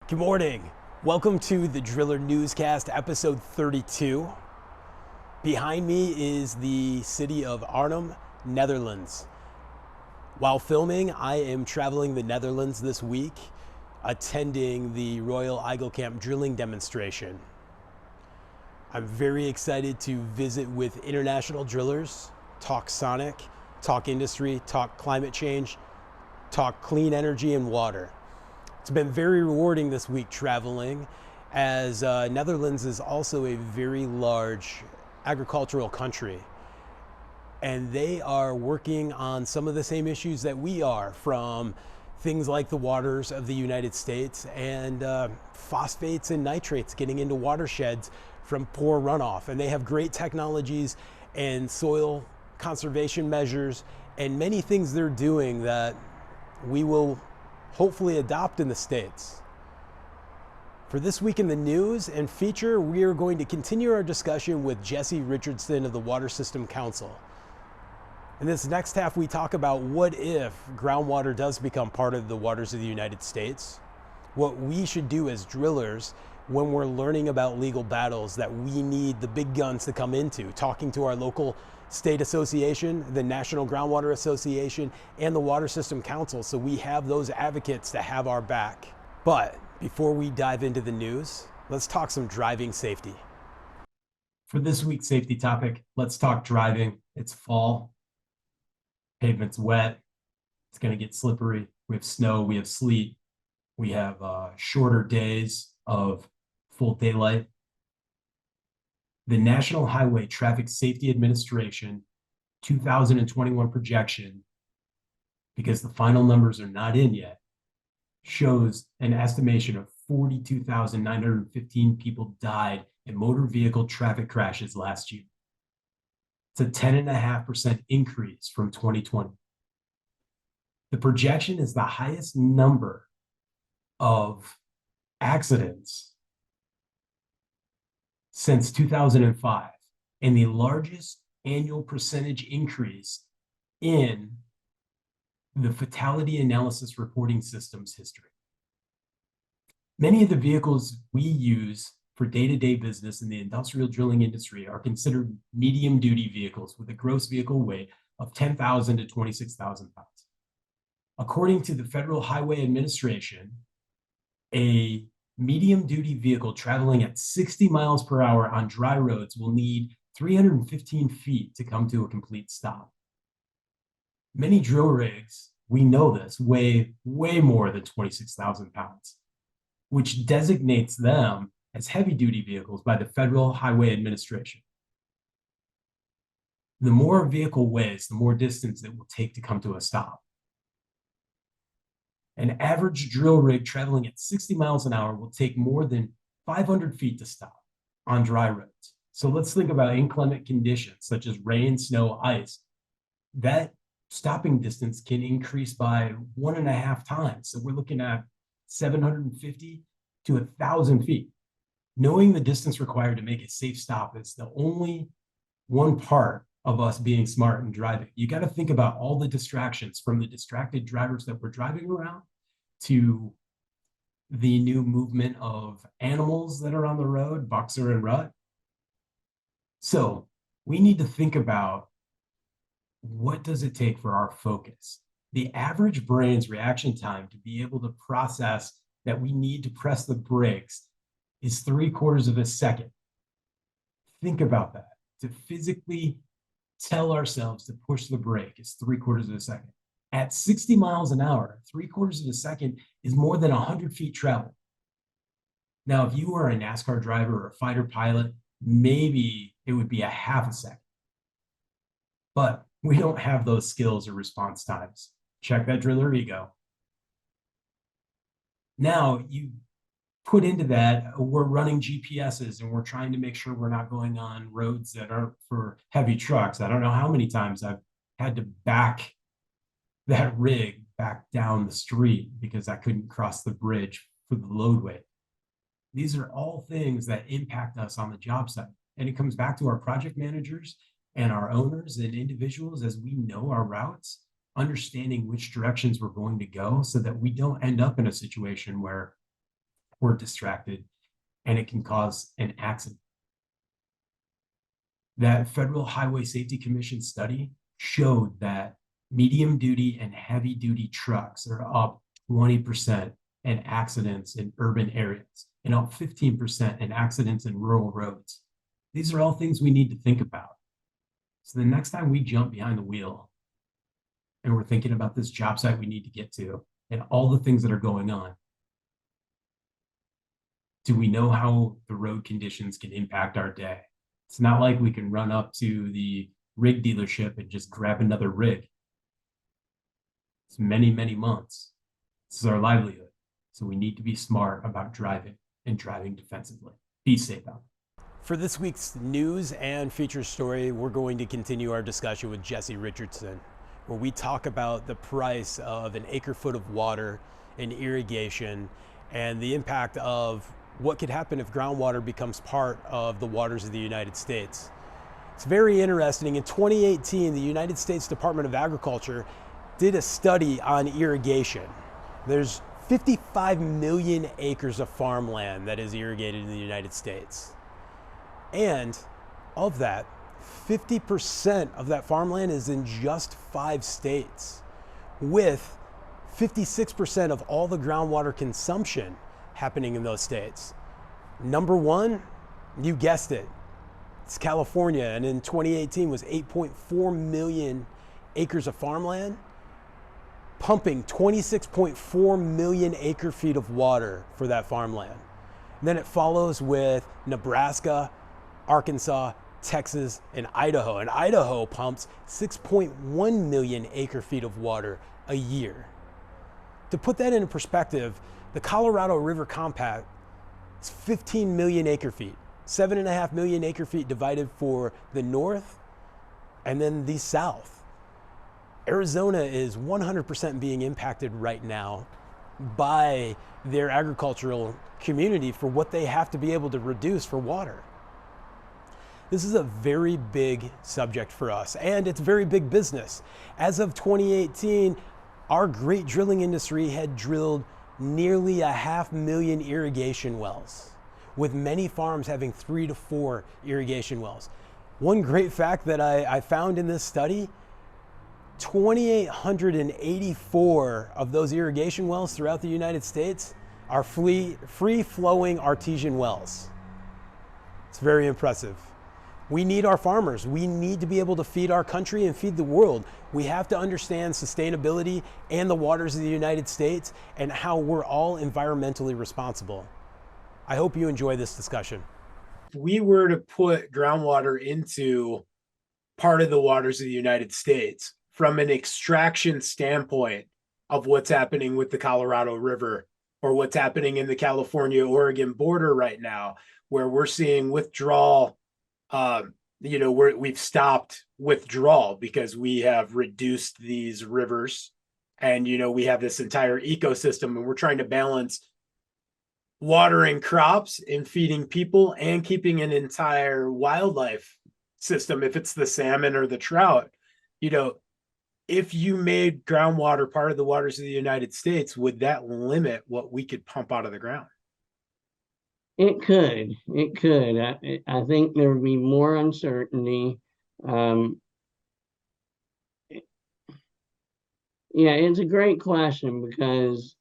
Good morning. Welcome to the Driller Newscast, episode 32. Behind me is the city of Arnhem, Netherlands. While filming, I am traveling the Netherlands this week, attending the Royal Eigelkamp drilling demonstration. I'm very excited to visit with international drillers, talk sonic, talk industry, talk climate change, talk clean energy and water. It's been very rewarding this week traveling, as Netherlands is also a very large agricultural country. And they are working on some of the same issues that we are, from things like the waters of the United States and phosphates and nitrates getting into watersheds from poor runoff. And they have great technologies and soil conservation measures and many things they're doing that we will hopefully adopt in the States. For this week in the news and feature, we are going to continue our discussion with Jesse Richardson of the Water System Council. In this next half, we talk about what if groundwater does become part of the waters of the United States, what we should do as drillers when we're learning about legal battles that we need the big guns to come into, talking to our local state association, the National Groundwater Association, and the Water System Council, so we have those advocates to have our back. But before we dive into the news, let's talk some driving safety. For this week's safety topic, let's talk driving. It's fall, pavement's wet, it's going to get slippery. We have snow, we have sleet, we have shorter days of full daylight. The National Highway Traffic Safety Administration 2021 projection, because the final numbers are not in yet, shows an estimation of 42,915 people died in motor vehicle traffic crashes last year. It's a 10.5% increase from 2020. The projection is the highest number of accidents since 2005, and the largest annual percentage increase in the fatality analysis reporting system's history. Many of the vehicles we use for day-to-day business in the industrial drilling industry are considered medium-duty vehicles with a gross vehicle weight of 10,000 to 26,000 pounds. According to the Federal Highway Administration, a medium-duty vehicle traveling at 60 miles per hour on dry roads will need 315 feet to come to a complete stop. Many drill rigs, we know this, weigh way more than 26,000 pounds, which designates them as heavy-duty vehicles by the Federal Highway Administration. The more a vehicle weighs, the more distance it will take to come to a stop. An average drill rig traveling at 60 miles an hour will take more than 500 feet to stop on dry roads. So let's think about inclement conditions such as rain, snow, ice. That stopping distance can increase by 1.5 times. So we're looking at 750 to 1,000 feet. Knowing the distance required to make a safe stop is the only one part of us being smart and driving. You got to think about all the distractions, from the distracted drivers that we're driving around to the new movement of animals that are on the road, boxer and rut. So we need to think about, what does it take for our focus? The average brain's reaction time to be able to process that we need to press the brakes is 3/4 of a second. Think about that. To physically tell ourselves to push the brake is 3/4 of a second. At 60 miles an hour, 3/4 of a second is more than 100 feet traveled. Now, if you are a NASCAR driver or a fighter pilot, maybe it would be 1/2 second. But we don't have those skills or response times. Check that driller ego. Now, you put into that, we're running GPSs and we're trying to make sure we're not going on roads that aren't for heavy trucks. I don't know how many times I've had to back that rig back down the street because I couldn't cross the bridge for the load weight. These are all things that impact us on the job site. And it comes back to our project managers and our owners and individuals, as we know our routes, understanding which directions we're going to go so that we don't end up in a situation where or distracted, and it can cause an accident. That Federal Highway Safety Commission study showed that medium duty and heavy duty trucks are up 20% in accidents in urban areas and up 15% in accidents in rural roads. These are all things we need to think about. So the next time we jump behind the wheel and we're thinking about this job site we need to get to and all the things that are going on, do we know how the road conditions can impact our day? It's not like we can run up to the rig dealership and just grab another rig. It's many, many months. This is our livelihood. So we need to be smart about driving and driving defensively. Be safe out there. For this week's news and feature story, we're going to continue our discussion with Jesse Richardson, where we talk about the price of an acre-foot of water in irrigation and the impact of what could happen if groundwater becomes part of the waters of the United States. It's very interesting. In 2018, the United States Department of Agriculture did a study on irrigation. There's 55 million acres of farmland that is irrigated in the United States. And of that, 50% of that farmland is in just 5 states, with 56% of all the groundwater consumption happening in those states. Number one, you guessed it, it's California, and in 2018 was 8.4 million acres of farmland, pumping 26.4 million acre feet of water for that farmland. And then it follows with Nebraska, Arkansas, Texas, and Idaho. And Idaho pumps 6.1 million acre feet of water a year. To put that into perspective, the Colorado River Compact is 15 million acre feet, 7.5 million acre feet divided for the north and then the south. Arizona is 100% being impacted right now by their agricultural community for what they have to be able to reduce for water. This is a very big subject for us, and it's very big business. As of 2018, our great drilling industry had drilled nearly 500,000 irrigation wells, with many farms having 3 to 4 irrigation wells. One great fact that I found in this study, 2,884 of those irrigation wells throughout the United States are free-flowing artesian wells. It's very impressive. We need our farmers. We need to be able to feed our country and feed the world. We have to understand sustainability and the waters of the United States and how we're all environmentally responsible. I hope you enjoy this discussion. If we were to put groundwater into part of the waters of the United States from an extraction standpoint of what's happening with the Colorado River or what's happening in the California-Oregon border right now, where we're seeing withdrawal, we've stopped withdrawal because we have reduced these rivers, and we have this entire ecosystem, and we're trying to balance watering crops and feeding people and keeping an entire wildlife system. If it's the salmon or the trout, if you made groundwater part of the waters of the United States, would that limit what we could pump out of the ground? It could. I think there would be more uncertainty. Yeah, it's a great question, because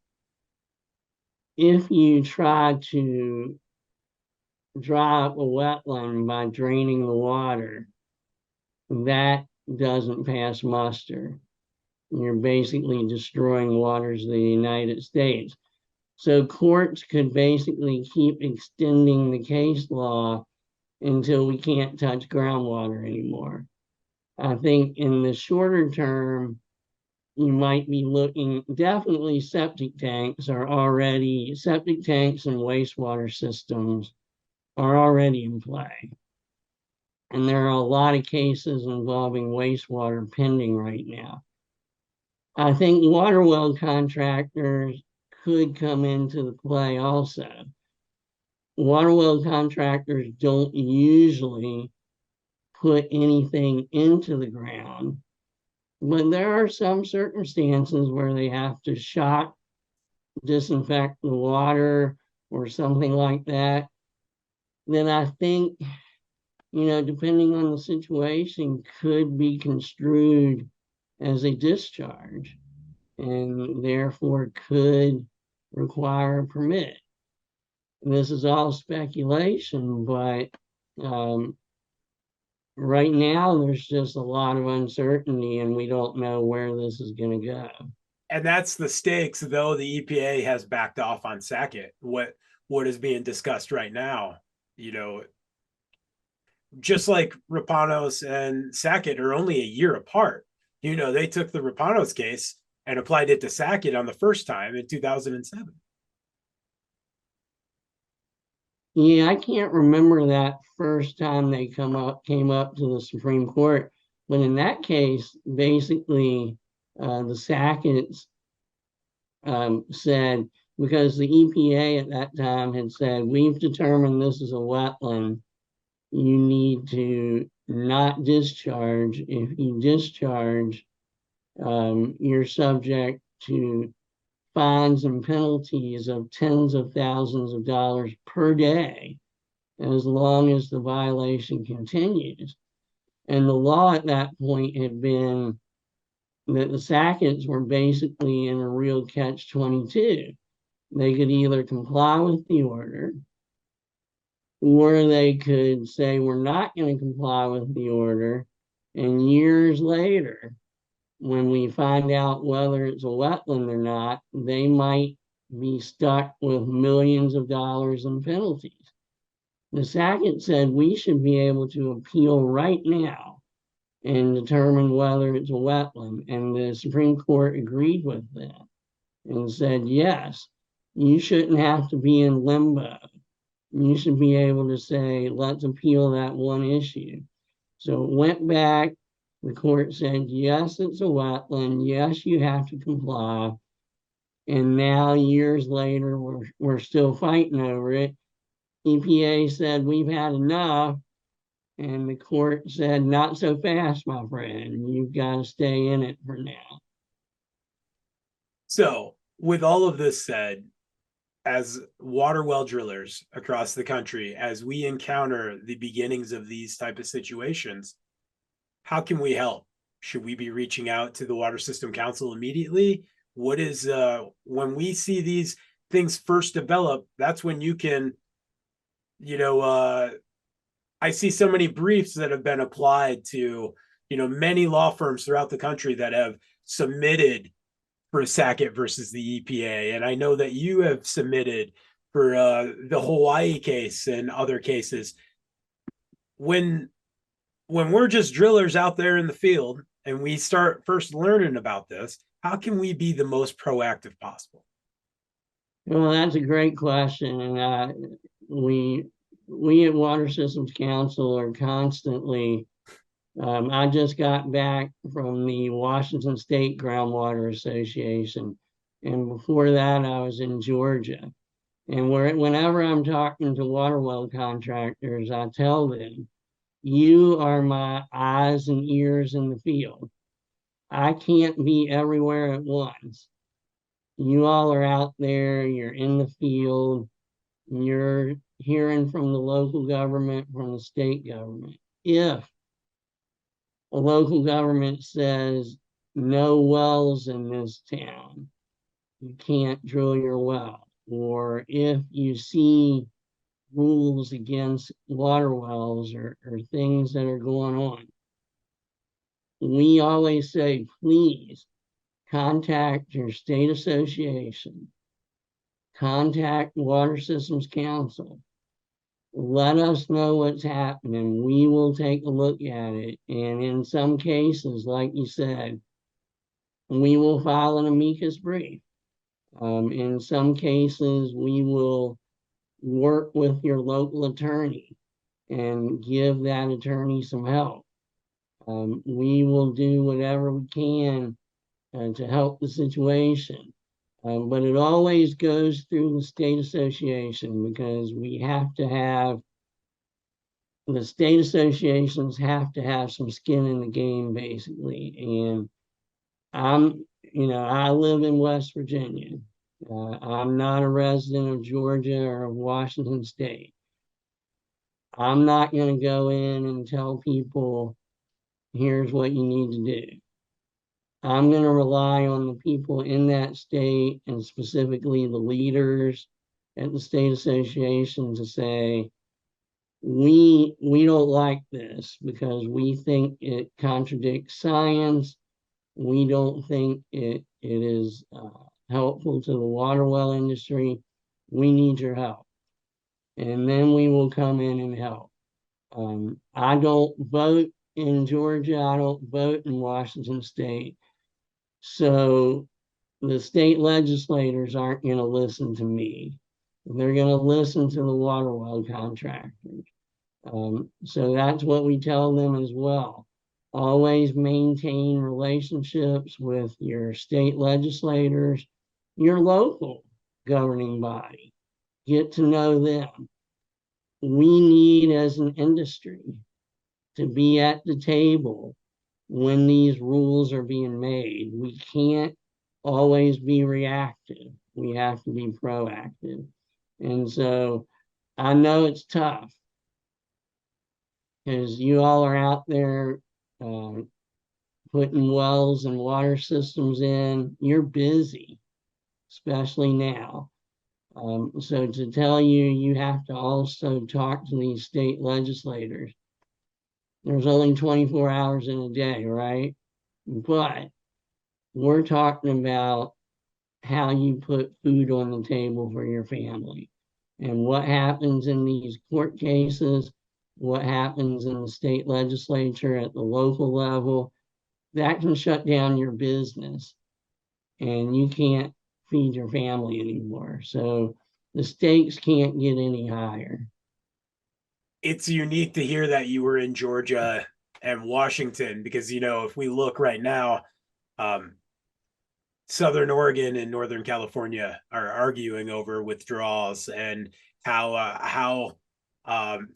if you try to dry up a wetland by draining the water, that doesn't pass muster. You're basically destroying the waters of the United States. So courts could basically keep extending the case law until we can't touch groundwater anymore. I think in the shorter term, you might be looking, definitely septic tanks and wastewater systems are already in play. And there are a lot of cases involving wastewater pending right now. I think water well contractors could come into the play also. Water well contractors don't usually put anything into the ground, but there are some circumstances where they have to shock, disinfect the water, or something like that, then I think, depending on the situation, could be construed as a discharge and therefore could require a permit. This is all speculation, but right now there's just a lot of uncertainty and we don't know where this is going to go. And that's the stakes, though the EPA has backed off on Sackett. What is being discussed right now, just like Rapanos and Sackett are only a year apart. They took the Rapanos case and applied it to Sackett on the first time in 2007. Yeah, I can't remember that first time they came up to the Supreme Court, but in that case, basically, the Sacketts said, because the EPA at that time had said, we've determined this is a wetland, you need to not discharge. If you discharge, you're subject to fines and penalties of tens of thousands of dollars per day, as long as the violation continues. And the law at that point had been that the Sacketts were basically in a real catch-22. They could either comply with the order, or they could say, we're not going to comply with the order. And years later, when we find out whether it's a wetland or not, they might be stuck with millions of dollars in penalties. The Sackett said we should be able to appeal right now and determine whether it's a wetland. And the Supreme Court agreed with that and said, yes, you shouldn't have to be in limbo. You should be able to say, let's appeal that one issue. So it went back. The court said, yes, it's a wetland. Yes, you have to comply. And now, years later, we're still fighting over it. EPA said, we've had enough. And the court said, not so fast, my friend. You've got to stay in it for now. So, with all of this said, as water well drillers across the country, as we encounter the beginnings of these type of situations, how can we help? Should we be reaching out to the Water System Council immediately? What is, when we see these things first develop, that's when you can, I see so many briefs that have been applied to, many law firms throughout the country that have submitted for Sackett versus the EPA. And I know that you have submitted for the Hawaii case and other cases. When we're just drillers out there in the field and we start first learning about this, how can we be the most proactive possible? Well, that's a great question. And we at Water Systems Council are constantly, I just got back from the Washington State Groundwater Association. And before that, I was in Georgia. And whenever I'm talking to water well contractors, I tell them, you are my eyes and ears in the field. I can't be everywhere at once. You all are out there, you're in the field, you're hearing from the local government, from the state government. If a local government says no wells in this town, you can't drill your well. Or if you see rules against water wells or things that are going on, we always say, please contact your state association, contact Water Systems Council, let us know what's happening. We will take a look at it. And in some cases, like you said, we will file an amicus brief. In some cases, we will work with your local attorney and give that attorney some help. We will do whatever we can to help the situation. But it always goes through the state association, because we have to have, the state associations have to have some skin in the game, basically. And I live in West Virginia. I'm not a resident of Georgia or of Washington State. I'm not going to go in and tell people, here's what you need to do. I'm going to rely on the people in that state and specifically the leaders at the state association to say, we don't like this because we think it contradicts science. We don't think it is helpful to the water well industry. We need your help. And then we will come in and help. I don't vote in Georgia. I don't vote in Washington State. So the state legislators aren't going to listen to me. They're going to listen to the water well contractors. So that's what we tell them as well. Always maintain relationships with your state legislators, your local governing body. Get to know them. We need, as an industry, to be at the table when these rules are being made. We can't always be reactive. We have to be proactive. And so I know it's tough because you all are out there putting wells and water systems in. You're busy, especially now. So to tell you, you have to also talk to these state legislators. There's only 24 hours in a day, right? But we're talking about how you put food on the table for your family. And what happens in these court cases, what happens in the state legislature at the local level, that can shut down your business and you can't feed your family anymore. So the stakes can't get any higher. It's unique to hear that you were in Georgia and Washington because, you know, if we look right now, Southern Oregon and Northern California are arguing over withdrawals and how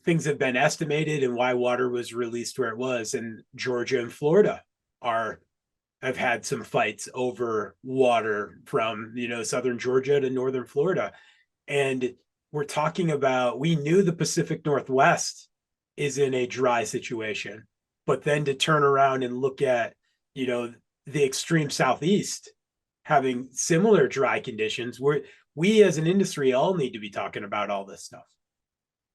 things have been estimated and why water was released where it was. And Georgia and Florida have had some fights over water from, you know, Southern Georgia to Northern Florida. And we're talking about, we knew the Pacific Northwest is in a dry situation, but then to turn around and look at, you know, the extreme Southeast having similar dry conditions, we as an industry all need to be talking about all this stuff.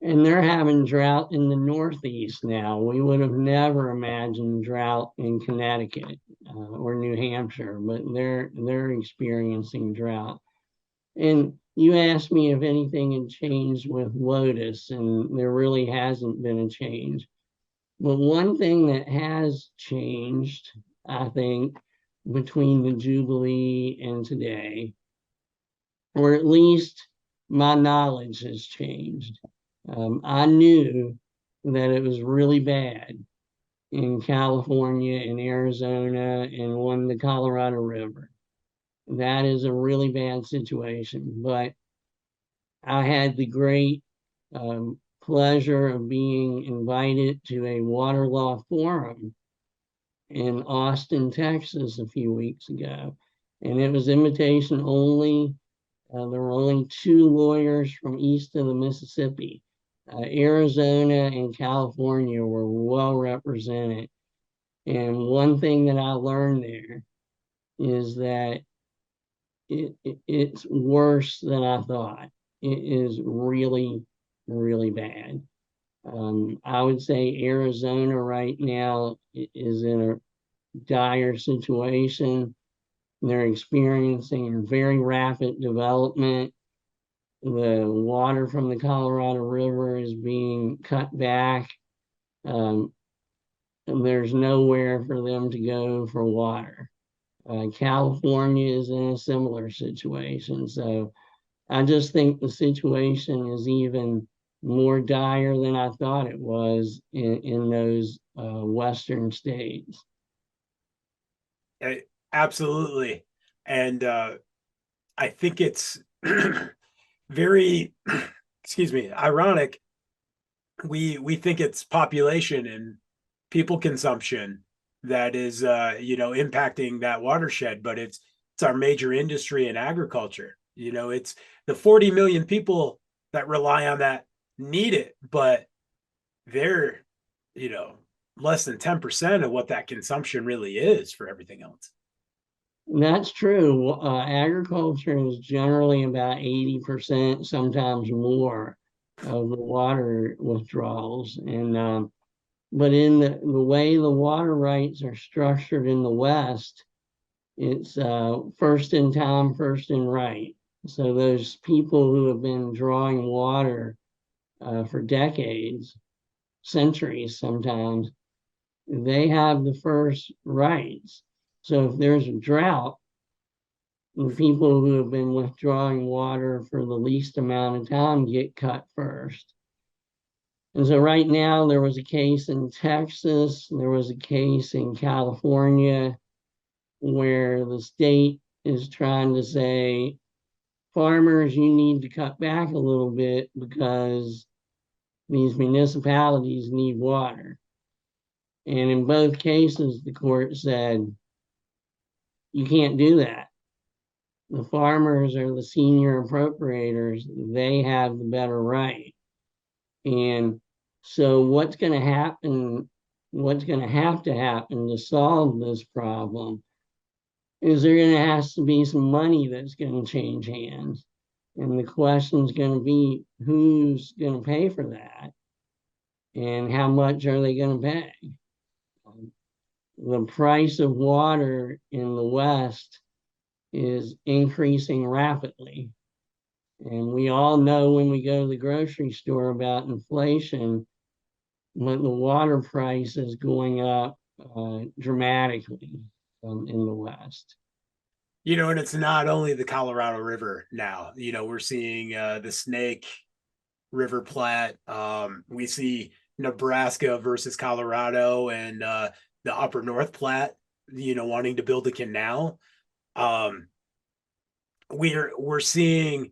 And they're having drought in the Northeast now. We would have never imagined drought in Connecticut or New Hampshire, but they're experiencing drought. And you asked me if anything had changed with WOTUS, and there really hasn't been a change. But one thing that has changed, I think, between the Jubilee and today, or at least my knowledge has changed. I knew that it was really bad in California and Arizona and on the Colorado River. That is a really bad situation. But I had the great pleasure of being invited to a water law forum in Austin, Texas a few weeks ago. And it was invitation only. There were only 2 lawyers from east of the Mississippi. Arizona and California were well represented. And one thing that I learned there is that it's worse than I thought. It is really, really bad. I would say Arizona right now is in a dire situation. They're experiencing very rapid development. The water from the Colorado River is being cut back. And there's nowhere for them to go for water. California is in a similar situation. So I just think the situation is even more dire than I thought it was in those Western states. Absolutely. And I think it's very, excuse me, ironic. We think it's population and people consumption that is, you know, impacting that watershed, but it's our major industry in agriculture. It's the 40 million people that rely on that need it, but they're, less than 10% of what that consumption really is for everything else. That's true. Agriculture is generally about 80%, sometimes more, of the water withdrawals. And but in the way the water rights are structured in the West, it's first in time, first in right. So those people who have been drawing water for decades, centuries sometimes, they have the first rights. So if there's a drought, the people who have been withdrawing water for the least amount of time get cut first. And so right now there was a case in Texas, there was a case in California, where the state is trying to say, farmers, you need to cut back a little bit because these municipalities need water. And in both cases, the court said, you can't do that. The farmers are the senior appropriators. They have the better right. And so what's going to happen, what's going to have to solve this problem is there going to have to be some money that's going to change hands. And the question is going to be, who's going to pay for that? And how much are they going to pay? The price of water in the West is increasing rapidly. And we all know when we go to the grocery store about inflation, but the water price is going up dramatically in the West. And it's not only the Colorado River now. We're seeing the Snake River Platte. We see Nebraska versus Colorado and the Upper North Platte, wanting to build a canal. We're seeing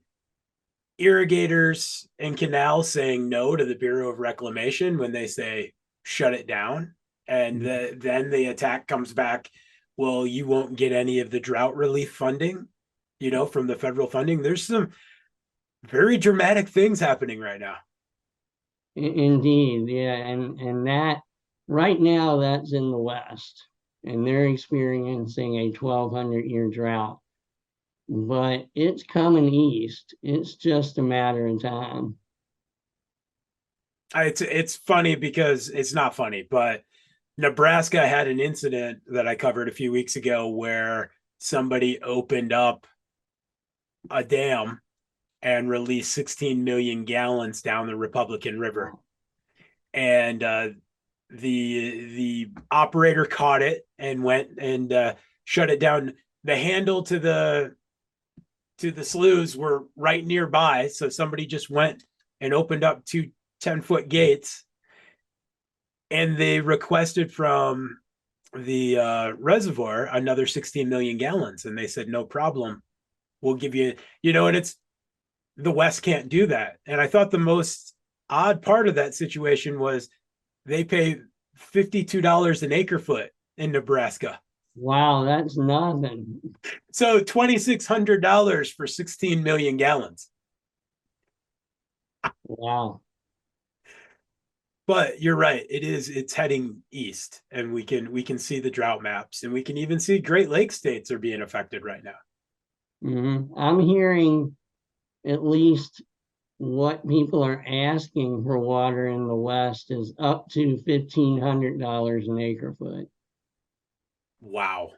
irrigators and canals saying no to the Bureau of Reclamation when they say shut it down, and then the attack comes back. Well, you won't get any of the drought relief funding, from the federal funding. There's some very dramatic things happening right now. Indeed, yeah, and that right now that's in the West, and they're experiencing a 1,200-year drought. But it's coming east. It's just a matter of time. It's funny because it's not funny, but Nebraska had an incident that I covered a few weeks ago where somebody opened up a dam and released 16 million gallons down the Republican River. And the operator caught it and went and shut it down. The handle to the sloughs were right nearby, so somebody just went and opened up 2 10-foot gates, and they requested from the reservoir another 16 million gallons, and they said no problem, we'll give you, and it's the West can't do that. And I thought the most odd part of that situation was they pay $52 an acre foot in Nebraska. Wow, that's nothing. So $2,600 for 16 million gallons. Wow. But you're right. It's heading east, and we can see the drought maps, and we can even see Great Lakes states are being affected right now. Mm-hmm. I'm hearing at least what people are asking for water in the West is up to $1,500 an acre foot. Wow.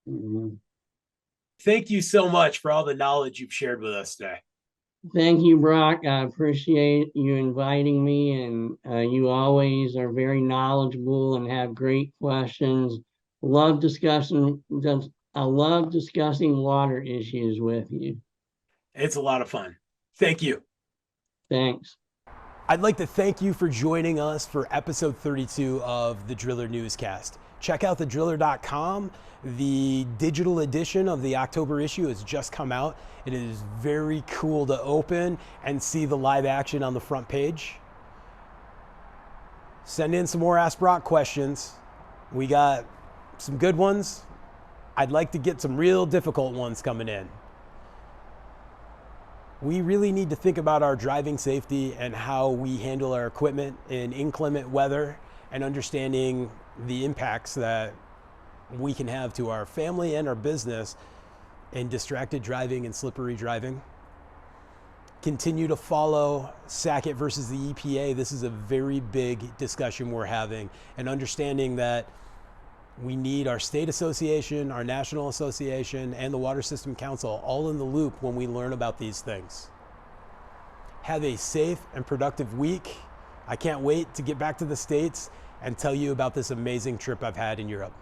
Mm-hmm. Thank you so much for all the knowledge you've shared with us today. Thank you, Brock. I appreciate you inviting me, and you always are very knowledgeable and have great questions. I love discussing water issues with you. It's a lot of fun. Thank you. Thanks. I'd like to thank you for joining us for episode 32 of the Driller Newscast. Check out thedriller.com. The digital edition of the October issue has just come out. It is very cool to open and see the live action on the front page. Send in some more Ask Brock questions. We got some good ones. I'd like to get some real difficult ones coming in. We really need to think about our driving safety and how we handle our equipment in inclement weather, and understanding the impacts that we can have to our family and our business in distracted driving and slippery driving. Continue to follow Sackett versus the EPA. This is a very big discussion we're having, and understanding that we need our state association, our national association, and the Water System Council all in the loop when we learn about these things. Have a safe and productive week. I can't wait to get back to the States and tell you about this amazing trip I've had in Europe.